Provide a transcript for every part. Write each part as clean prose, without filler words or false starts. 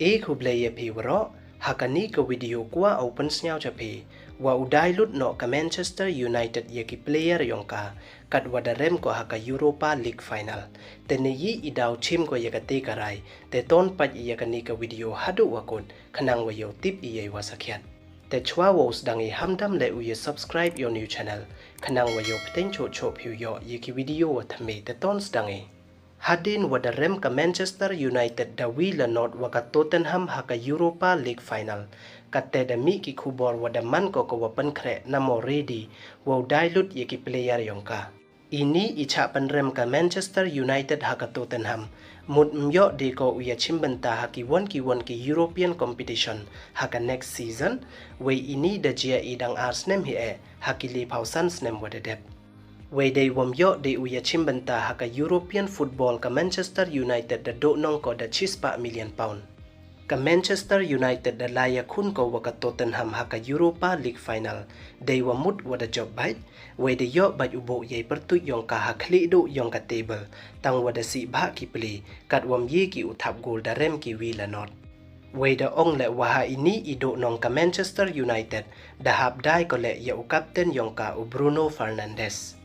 एक हुबले ये भी वरो hakani ka video kwa open snyao chapi wa udai lut no ka Manchester United ye ki player yongka kat wadarem ko haka Europa League final tene yi idau chim ko ye ka te karai te ton pat ye ka ni ka video hadu wakon khanang wa yo tip ye wa sakhiat te chwa wos dangi hamdam le u ye subscribe your new channel khanang wa yo pten cho cho phu yo ye ki video wa thame te ton dangi Hadin wadarem ka Manchester United da wila not waka Tottenham haka Europa League final. Kate da mi ki kubor wadaman ko wapan kre namo ready wow dilut ye ki player yongka. Ini icha penrem ka Manchester United haka Tottenham. Mud myo de ko uya chimbenta haki won ki European competition haka next season. We ini da jia idang arsnem hi haki li pausan snem wadadep. Way day wamyo de uya chimbenta haka European football ka Manchester United da do nong ko da £6 million. Ka Manchester United da laya kun ko waka Tottenham haka Europa League final. Day wamut wada job bait. Way de yo baj ubo yay pertu yong ka hakli do yong ka table. Tang wada si ba ki pli. Kat wam ye ki utap gol da rem ki wila not. Way da ong le waha ini ido nong ka Manchester United. Da hap dai ko le ya u captain yong ka u Bruno Fernandes.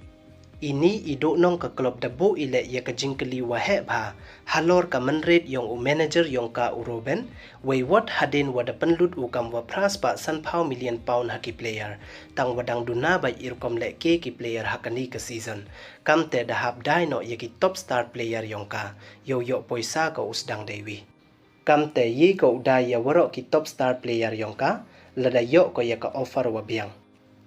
Ini ido nong ka klub da bo ile ya ka jingkeli wa he bha halor ka manred yong u manager yong ka u Robben way what hadin wada penlut u kam wa pras pa san pau million pound haki player tang wadang duna bai irkom le ke ki player hakani ka season kam te da hab dai no ya ki top star player yong ka yo poisa ka usdang dewi kam te yi ko da ya waro ki top star player yong ka lada yo ko ya ka offer wa biang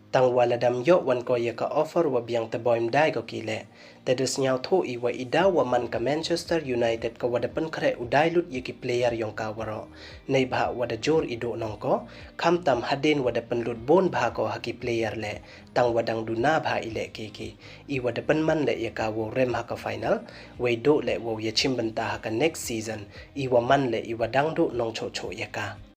Tang wala dam yo wan ko ya ka offer wa biang te boim dai ko kile te dus nyao tho I wa ida wa man ka Manchester United ka wada pen kre udai lut ye ki player yong ka waro nei bha wada jor ido nong ko kham tam hadin wada pen lut bon bha ko haki player le tang wadang duna bha ile ki I wada pen man le ya ka wo rem ha ka final we do le wo ye chimbenta ha ka next season I wa man le I wadang do nong cho ya ka